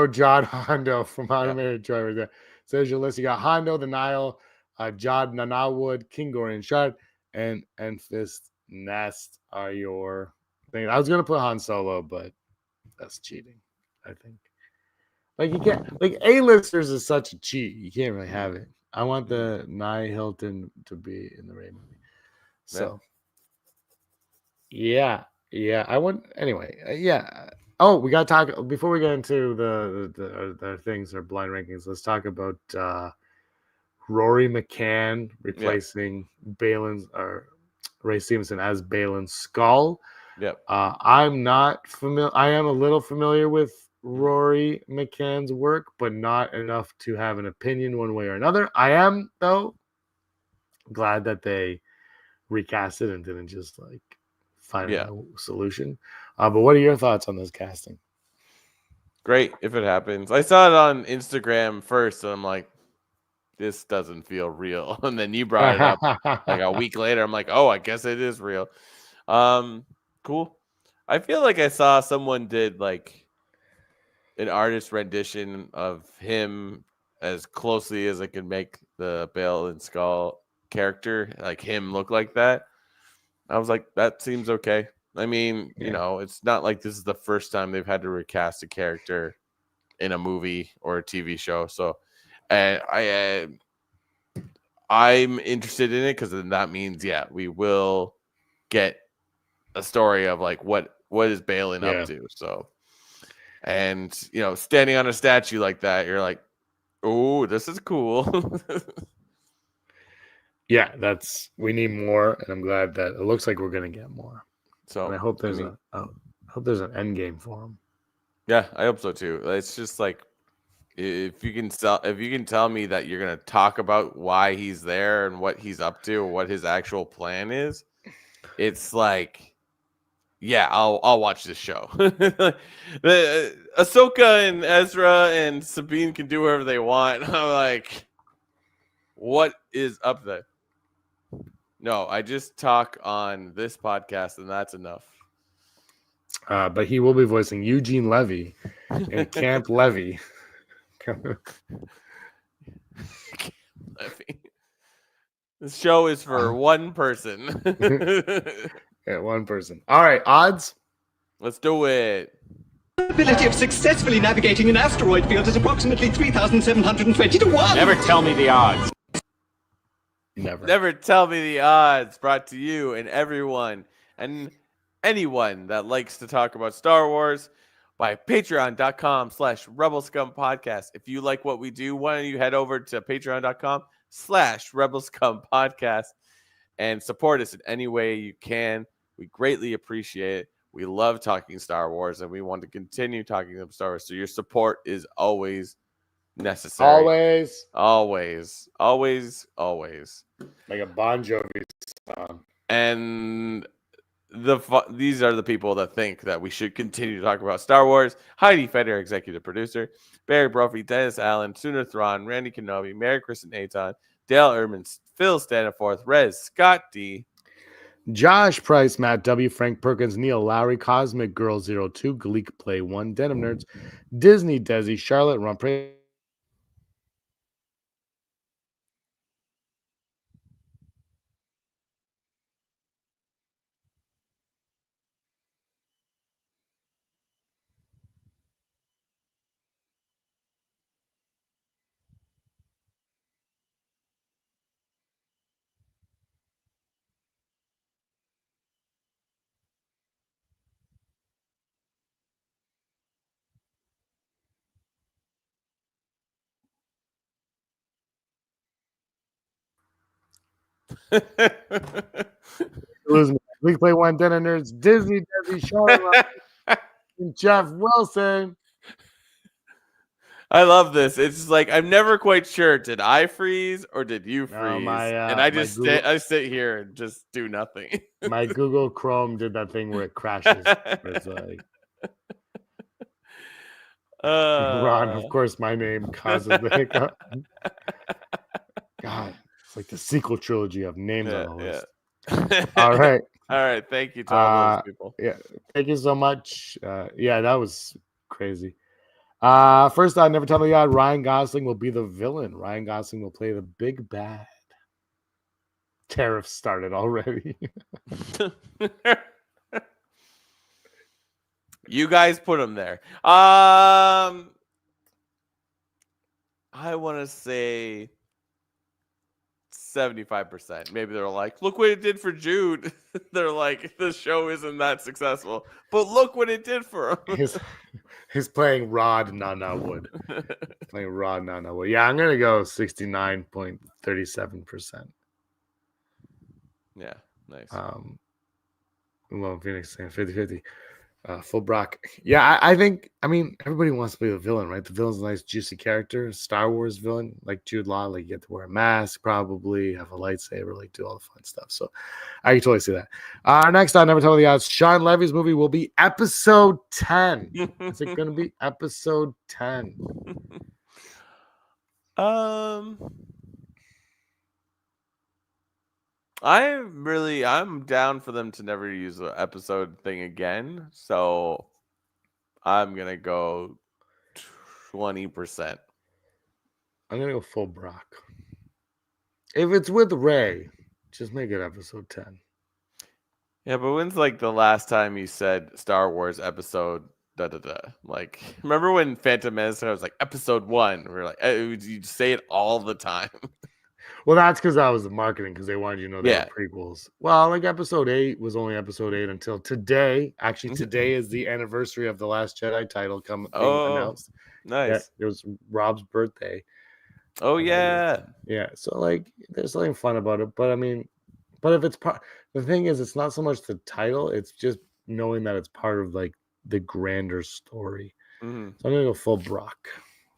Jod Hondo from Animated Troy right there. Says your list. You got Hondo, the Nile, Jod Nanawood, King Gorian Shard, and Enfys Nest are your thing. I was gonna put Han Solo, but that's cheating, I think. Like you can't like A-listers is such a cheat. You can't really have it. I want the Nye Hilton to be in the Ray movie. So yeah. I want anyway. Yeah. Oh, we got to talk before we get into the things or blind rankings. Let's talk about Rory McCann replacing Balin's or Ray Stevenson as Balin's Skull. Yep. I'm not familiar. I am a little familiar with Rory McCann's work, but not enough to have an opinion one way or another. I am though glad that they recast it and didn't just like find a solution. But what are your thoughts on this casting? Great if it happens. I saw it on Instagram first, and I'm like, this doesn't feel real. And then you brought it up like a week later. I'm like, oh, I guess it is real. Cool. I feel like I saw someone did like an artist rendition of him as closely as I could make the Bale and Skull character, like him look like that. I was like, that seems okay. I mean, you know, it's not like this is the first time they've had to recast a character in a movie or a TV show. So I'm interested in it because then that means, we will get a story of like what is Balin up to. So, and you know, standing on a statue like that, you're like, oh, this is cool. Yeah, we need more, and I'm glad that it looks like we're gonna get more. So and I hope there's an end game for him. Yeah, I hope so too. It's just like if you can tell me that you're gonna talk about why he's there and what he's up to, or what his actual plan is, it's like, I'll watch this show. Ahsoka and Ezra and Sabine can do whatever they want. I'm like, what is up there? No, I just talk on this podcast, and that's enough. But he will be voicing Eugene Levy in Camp Levy. Levy. This show is for one person. Yeah, one person. All right, odds. Let's do it. Probability of successfully navigating an asteroid field is approximately 3,720 to 1. Never tell me the odds. Never tell me the odds. Brought to you and everyone and anyone that likes to talk about Star Wars by patreon.com/Rebel Scum Podcast. If you like what we do, why don't you head over to patreon.com/Rebel Scum Podcast and support us in any way you can. We greatly appreciate it. We love talking Star Wars and we want to continue talking about Star Wars. So your support is always necessary. Always. Like a Bon Jovi song. And these are the people that think that we should continue to talk about Star Wars. Heidi Feder, executive producer. Barry Brophy, Dennis Allen, Sooner Thrawn, Randy Kenobi, Mary Kristen Aton, Dale Erman, Phil Staniforth, Rez, Scott D. Josh Price, Matt W., Frank Perkins, Neil Lowry, Cosmic Girl 02, Gleek Play 1, Denim Nerds, Disney Desi, Charlotte Rumpre. Gleek Play 1, Denim Nerds, Disney Desi, Charlotte Rumpre, and Jeff Wilson. I love this. It's just like I'm never quite sure. Did I freeze or did you freeze? And I just I sit here and just do nothing. My Google Chrome did that thing where it crashes. It's like Ron, of course, my name causes the hiccup. God, it's like the sequel trilogy of names on the list. All right. All right. Thank you to all those people. Yeah. Thank you so much. Yeah, that was crazy. First on Never Tell Me the Odd, Ryan Gosling will be the villain. Ryan Gosling will play the big bad. Tariffs started already. You guys put him there. I want to say 75%. Maybe they're like, look what it did for Jude. They're like, the show isn't that successful, but look what it did for him. He's playing Rod Nana Wood. Playing Rod Nana Wood. Yeah, I'm gonna go 69.37%. Yeah, nice. Well, Phoenix saying 50-50. Full Brock. Yeah, I think, everybody wants to be the villain, right? The villain's a nice, juicy character. Star Wars villain, like Jude Law, like you get to wear a mask, probably have a lightsaber, like do all the fun stuff. So I can totally see that. Next on Never Tell Me the Odds, Sean Levy's movie will be episode 10. Is it going to be episode 10? I'm down for them to never use the episode thing again. So I'm gonna go 20%. I'm gonna go full Brock. If it's with Ray, just make it episode 10. Yeah, but when's like the last time you said Star Wars episode da da da? Like, remember when Phantom Menace was like episode 1? We were like, you say it all the time. Well, that's because that was the marketing, because they wanted you to know they were prequels. Well, like episode 8 was only episode 8 until today. Actually, today is the anniversary of the Last Jedi title being announced. Nice. Yeah, it was Rob's birthday. Oh, yeah. Yeah. So, like, there's something fun about it. But, but if it's part, the thing is, it's not so much the title, it's just knowing that it's part of, like, the grander story. Mm-hmm. So I'm going to go full Brock.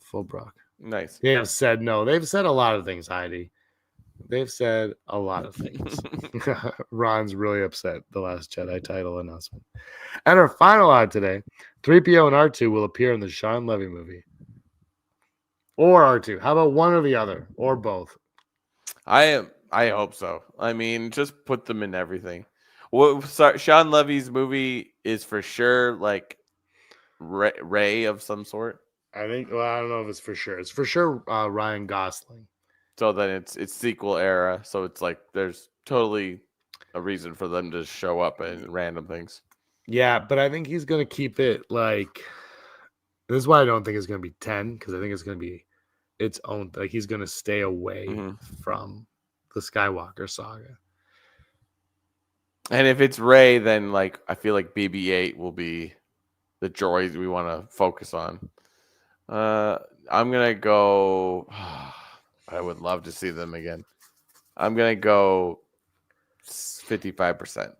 Full Brock. Nice. They have said no. They've said a lot of things, Heidi. They've said a lot of things. Ron's really upset, the Last Jedi title announcement. And our final odd today, 3PO and R2 will appear in the Sean Levy movie. Or R2. How about one or the other? Or both? I hope so. Just put them in everything. Sean Levy's movie is for sure like Ray of some sort. I think, well, I don't know if it's for sure. It's for sure Ryan Gosling. So then it's sequel era. So it's like there's totally a reason for them to show up in random things. Yeah, but I think he's gonna keep it like. This is why I don't think it's gonna be 10, because I think it's gonna be its own. Like he's gonna stay away from the Skywalker saga. And if it's Rey, then like I feel like BB-8 will be the droid we want to focus on. I'm gonna go. I would love to see them again. I'm gonna go 55%.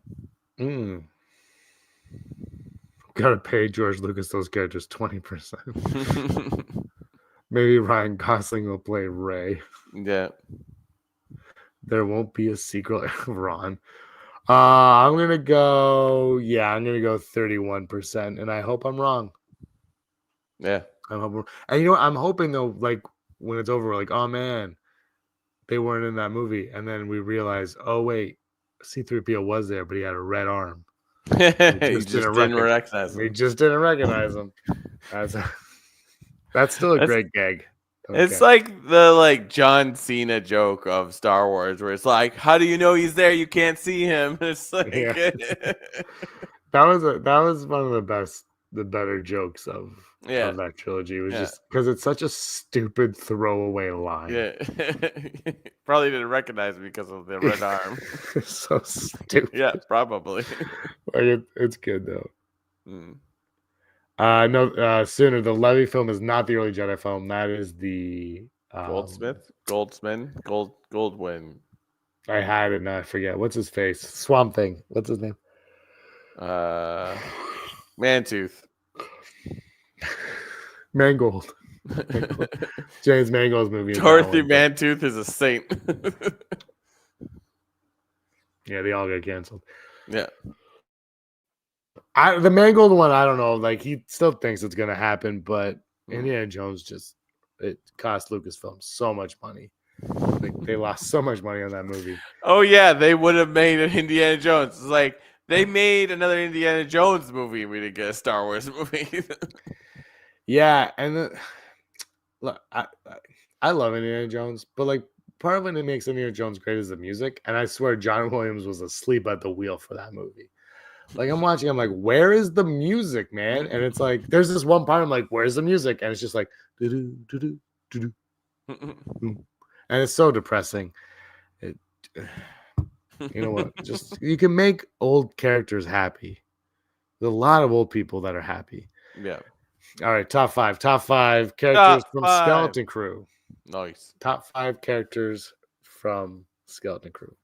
Gotta pay George Lucas those characters 20%. Maybe Ryan Gosling will play Rey. Yeah. There won't be a sequel of Ron. I'm gonna go 31%, and I hope I'm wrong. Yeah. And you know what? I'm hoping though, like when it's over, we're like, oh man, they weren't in that movie, and then we realize, oh wait, C-3PO was there, but he had a red arm. You just didn't recognize him. We just didn't recognize him. That's still a great gag. Okay. It's like the John Cena joke of Star Wars, where it's like, how do you know he's there? You can't see him. It's like that was one of the better jokes of that trilogy. It was just because it's such a stupid throwaway line. Yeah. Probably didn't recognize him because of the red arm. So stupid. Yeah, probably. It's good though. Sooner the Levy film is not the early Jedi film. That is the Goldwyn. I had it now. I forget. What's his face? Swamp Thing. What's his name? Mantooth. Mangold. James Mangold's movie. Dorothy Mantooth is a saint. Yeah, they all got canceled. Yeah. The Mangold one, I don't know. Like he still thinks it's gonna happen, but Indiana Jones it cost Lucasfilm so much money. Like they lost so much money on that movie. Oh yeah, they would have made an Indiana Jones. It's like they made another Indiana Jones movie. We didn't get a Star Wars movie. Yeah, and look, I love Indiana Jones, but like part of what makes Indiana Jones great is the music. And I swear John Williams was asleep at the wheel for that movie. Like I'm watching, I'm like, where is the music, man? And it's like, there's this one part, I'm like, where's the music? And it's just like, doo-doo, doo-doo, doo-doo. And it's so depressing. You know what? Just you can make old characters happy. There's a lot of old people that are happy. Yeah. All right, top five characters from Skeleton Crew. Nice. Top 5 characters from Skeleton Crew.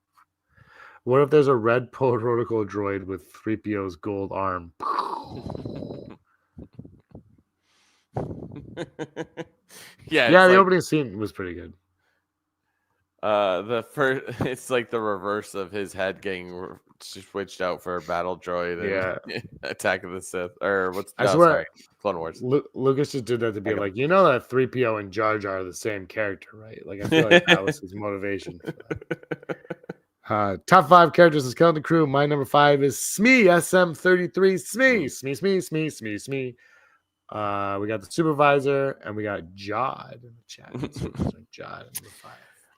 What if there's a red protocol droid with 3PO's gold arm? Yeah, the opening scene was pretty good. It's like the reverse of his head getting switched out for a battle droid. And Attack of the Sith, or Clone Wars. Lucas just did that to be like, you know that 3PO and Jar Jar are the same character, right? Like I feel like that was his motivation. Top 5 characters in Skeleton Crew. My number 5 is Smee, SM33. Smee. We got the supervisor and we got Jod in the chat. Jod at number 5.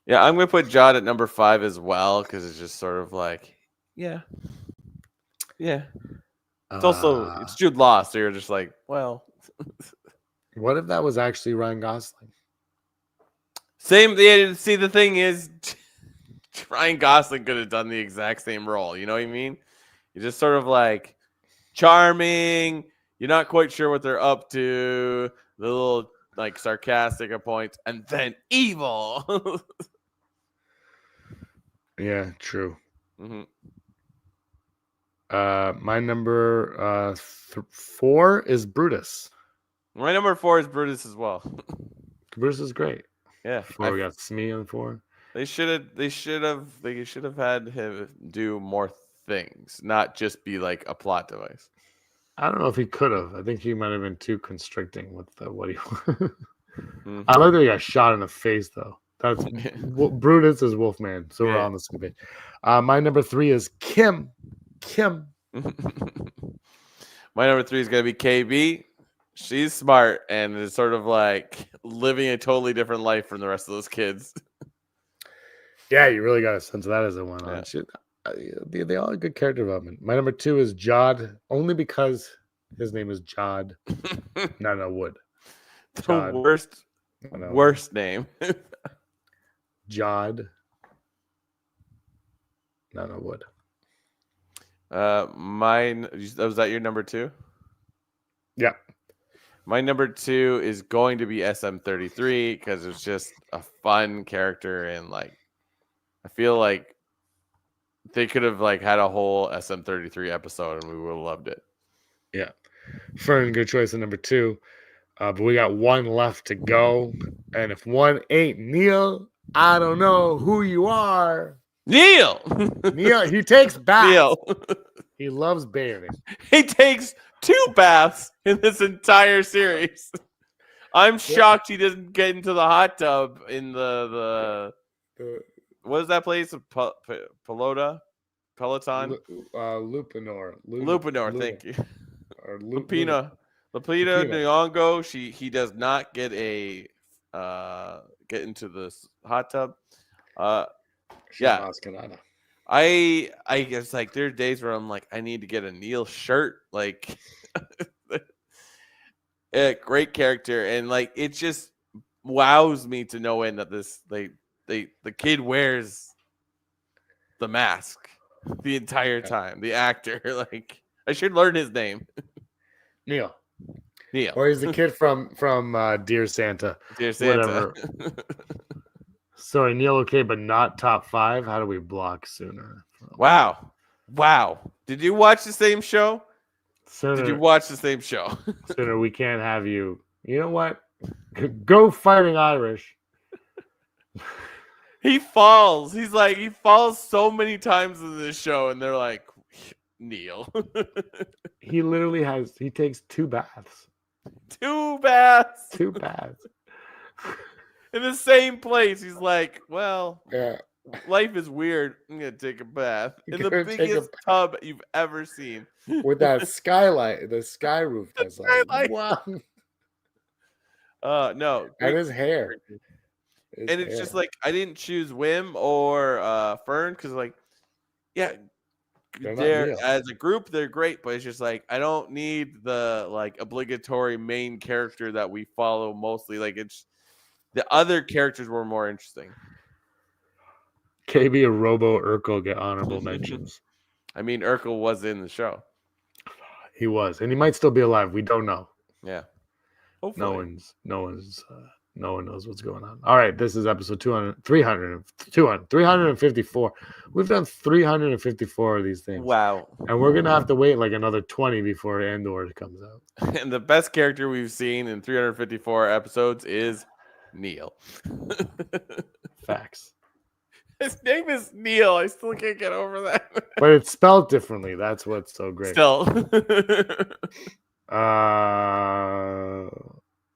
Yeah, I'm gonna put Jod at number 5 as well because it's just sort of like, yeah. It's also it's Jude Law, so you're just like, well. What if that was actually Ryan Gosling? See, the thing is, Ryan Gosling could have done the exact same role. You know what I mean? You're just sort of like charming. You're not quite sure what they're up to. The little like sarcastic at points, and then evil. Yeah, true. Mm-hmm. My number 4 is Brutus. My number 4 is Brutus as well. Brutus is great. Yeah. We got Smee on 4. They should have had him do more things, not just be like a plot device. I don't know if he could have. I think he might have been too constricting with what he. I like that he got shot in the face though. That's Brutus is Wolfman, so we're on the same page. My number 3 is Kim. My number 3 is gonna be KB. She's smart and is sort of like living a totally different life from the rest of those kids. Yeah, you really got a sense of that as it went on. Yeah. Shit, they all have good character development. My number 2 is Jod, only because his name is Jod. No, Wood. The Jod. worst name. Jod. No, Wood. Mine was that your number 2? Yeah. My number 2 is going to be SM33 because it's just a fun character, and like I feel like they could have like had a whole SM33 episode and we would have loved it. Yeah. Fern, good choice at number 2. But we got one left to go. And if one ain't Neil, I don't know who you are. Neil! Neil, he takes baths. Neil. He loves bathing. He takes 2 baths in this entire series. I'm shocked he doesn't get into the hot tub in the what is that place? Peloton? Lupinor. Lupinor, thank you. Or Lupina Nyong'o. He does not get a get into this hot tub. Yeah. I guess like there are days where I'm like, I need to get a Neil shirt. Like great character, and like it just wows me to no end that this the kid wears the mask the entire time. The actor, like I should learn his name. Neil. Neil. Or he's the kid from Dear Santa. Dear Santa. Whatever. Sorry, Neil, okay, but not top 5. How do we block sooner? Wow. Did you watch the same show? Sooner, Did you watch the same show? Sooner, we can't have you. You know what? Go Fighting Irish. He falls. He falls so many times in this show, and they're like, Neil. He takes 2 baths. 2 baths. 2 baths. In the same place. He's like, well, Yeah. life is weird. I'm going to take a bath in the Gonna take biggest tub you've ever seen. With that skylight, the sky roof. That's skylight. Wow. No. And his hair. And it's just like, I didn't choose Wim or Fern because, like, yeah, they're as a group, they're great, but it's just like, I don't need the, like, obligatory main character that we follow mostly. Like, it's the other characters were more interesting. KB and Robo Urkel get honorable mentions. I mean, Urkel was in the show. He was, and he might still be alive. We don't know. Yeah. Hopefully. No one knows what's going on. All right, this is episode 354. We've done 354 of these things. Wow. And we're gonna have to wait like another 20 before Andor comes out. And the best character we've seen in 354 episodes is Neil. Facts. His name is Neil. I still can't get over that. But it's spelled differently. That's what's so great. Still.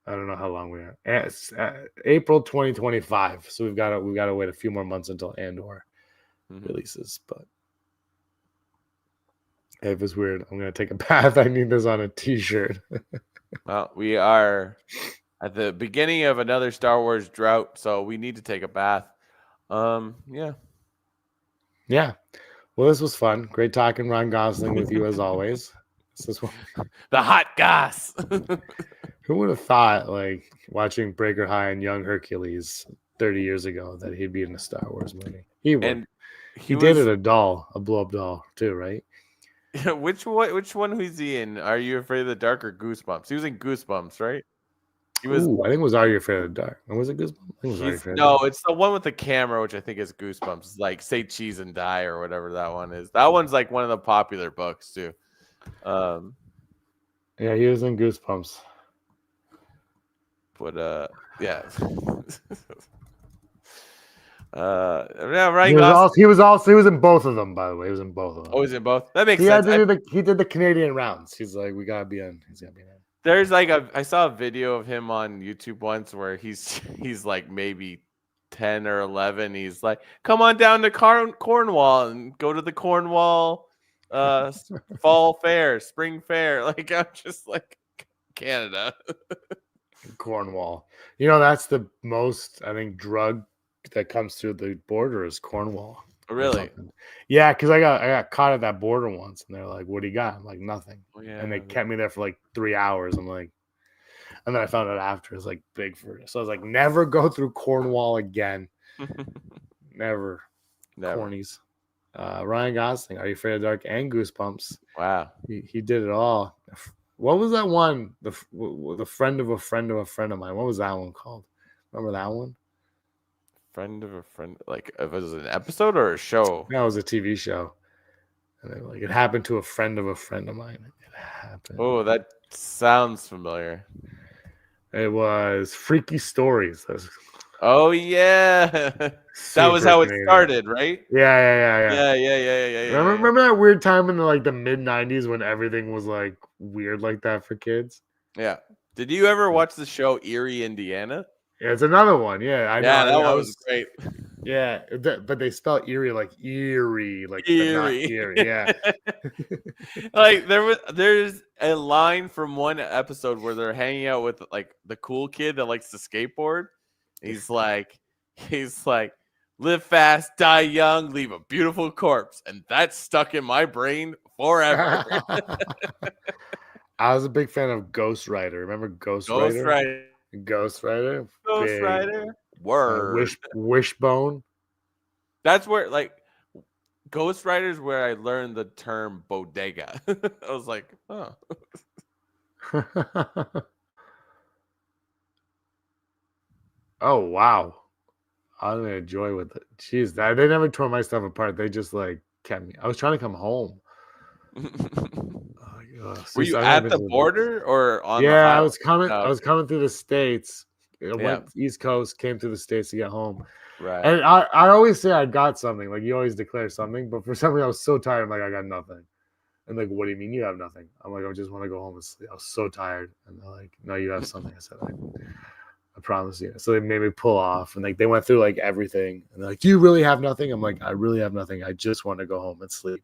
I don't know how long we are. It's April 2025. So we've got to wait a few more months until Andor releases. But if it's weird, I'm gonna take a bath. I need this on a t-shirt. Well, we are at the beginning of another Star Wars drought, so we need to take a bath. Yeah. Well, this was fun. Great talking Ron Gosling with you as always. The hot goss. Who would have thought, like, watching Breaker High and Young Hercules 30 years ago, that he'd be in a Star Wars movie? He would. And he dated a blow-up doll, too, right? Which one was he in? Are You Afraid of the Dark or Goosebumps? He was in Goosebumps, right? I think it was Are You Afraid of the Dark? Or was it Goosebumps? No, it's the one with the camera, which I think is Goosebumps. It's like Say Cheese and Die or whatever that one is. That one's like one of the popular books, too. Yeah, he was in Goosebumps. But yeah. Right. He was in both of them, by the way. He was in both of them. Oh, he's in both. That makes sense. He did the Canadian rounds. He's like, we gotta be in. He's gotta be in. There's like I saw a video of him on YouTube once where he's like maybe 10 or 11. He's like, come on down to Cornwall and go to the Cornwall fall fair, spring fair. Like, I'm just like, Canada. Cornwall. You know, that's the most, I think, drug that comes through the border is Cornwall. or Really? something. Yeah, because I got caught at that border once, and they're like, "What do you got?" I'm like, "Nothing." Oh, yeah, And they kept me there for like 3 hours. I'm like, and then I found out after it's like big for it. So I was like, never go through Cornwall again. Never. Never. Cornies. Ryan Gosling, Are You Afraid of the Dark and Goosebumps. Wow. He did it all. What was that one? The friend of a friend of a friend of mine. What was that one called? Remember that one? Friend of a friend. Like, if it was an episode or a show? That was a TV show. And they were like, it happened to a friend of mine. It happened. Oh, that sounds familiar. It was Freaky Stories. That was Oh, yeah. That was super how it Canadian. started, right? Yeah. Yeah. Remember that weird time in the mid 90s when everything was like weird like that for kids? Yeah. Did you ever watch the show Erie, Indiana? Yeah, it's another one. Yeah, I know. Yeah, that I one was great. Yeah, but they spell Erie like eerie, like Eerie. But not Erie. Yeah. Like there's a line from one episode where they're hanging out with like the cool kid that likes to skateboard. He's like, live fast, die young, leave a beautiful corpse, and that's stuck in my brain forever. I was a big fan of Ghost Rider. Remember Ghost Rider? Ghost Rider. Ghost Rider. Word. Wishbone. That's where Ghost Rider is where I learned the term bodega. I was like, oh. Oh wow. I'm gonna enjoy with it. Jeez, they never tore my stuff apart. They just kept me. I was trying to come home. Were you at the border or on the Yeah, highway? I was coming. Oh, I was coming through the States. I Yeah. went East Coast, came through the States to get home. right. And I always say I got something. Like you always declare something, but for some reason I was so tired. I'm like, I got nothing. And like, what do you mean you have nothing? I'm like, I just want to go home and sleep. I was so tired. And they're like, no, you have something. I said, I promise you. So they made me pull off, and they went through everything. And they're like, do you really have nothing? I'm like, I really have nothing. I just want to go home and sleep.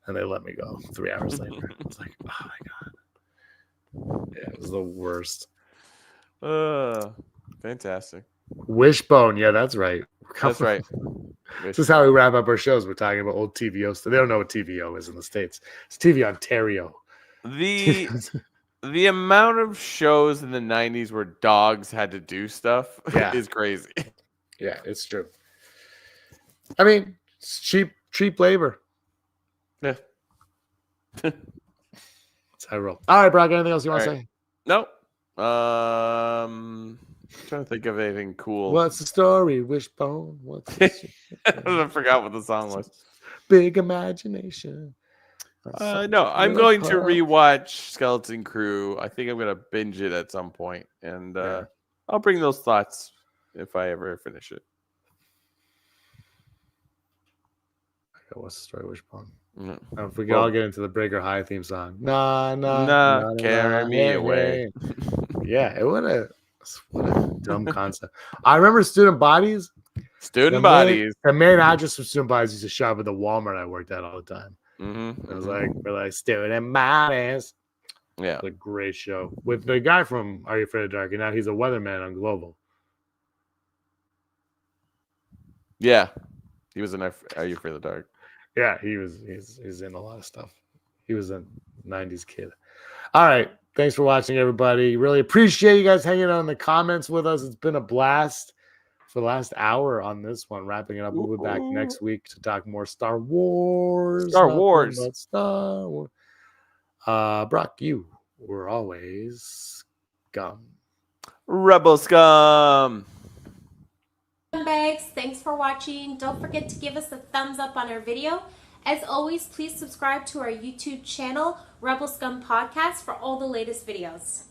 And they let me go 3 hours later. I was like, oh my God. Yeah, it was the worst. Fantastic. Wishbone. Yeah, that's right. That's right. This is how we wrap up our shows. We're talking about old TVO stuff. They don't know what TVO is in the States. It's TV Ontario. The amount of shows in the 90s where dogs had to do stuff is crazy. Yeah, it's true. I mean, it's cheap labor. Yeah. That's how I roll. All right, Brock, anything else you want to say? Nope. Trying to think of anything cool. What's the story, Wishbone? I forgot what the song was. Big imagination. No, I'm going to rewatch Skeleton Crew. I think I'm going to binge it at some point, and I'll bring those thoughts if I ever finish it. What's the story, Wishbone? Mm-hmm. If we could all get into the Breaker High theme song. Nah, carry me away. Yeah, what a dumb concept. I remember Student Bodies. Bodies. The main actress from Student Bodies used to shop at the Walmart I worked at all the time. Mm-hmm. It was we're Student Bodies. Yeah, it's a great show with the guy from Are You Afraid of the Dark? And now he's a weatherman on Global. Yeah, he was in Are You Afraid of the Dark? Yeah, he's in a lot of stuff. He was a 90s kid. All right. Thanks for watching, everybody. Really appreciate you guys hanging out in the comments with us. It's been a blast for the last hour on this one. Wrapping it up. We'll be back next week to talk more Star Wars. Star Wars. Brock, you were always scum. Rebel scum. Bags, thanks for watching. Don't forget to give us a thumbs up on our video. As always, please subscribe to our YouTube channel, Rebel Scum Podcast, for all the latest videos.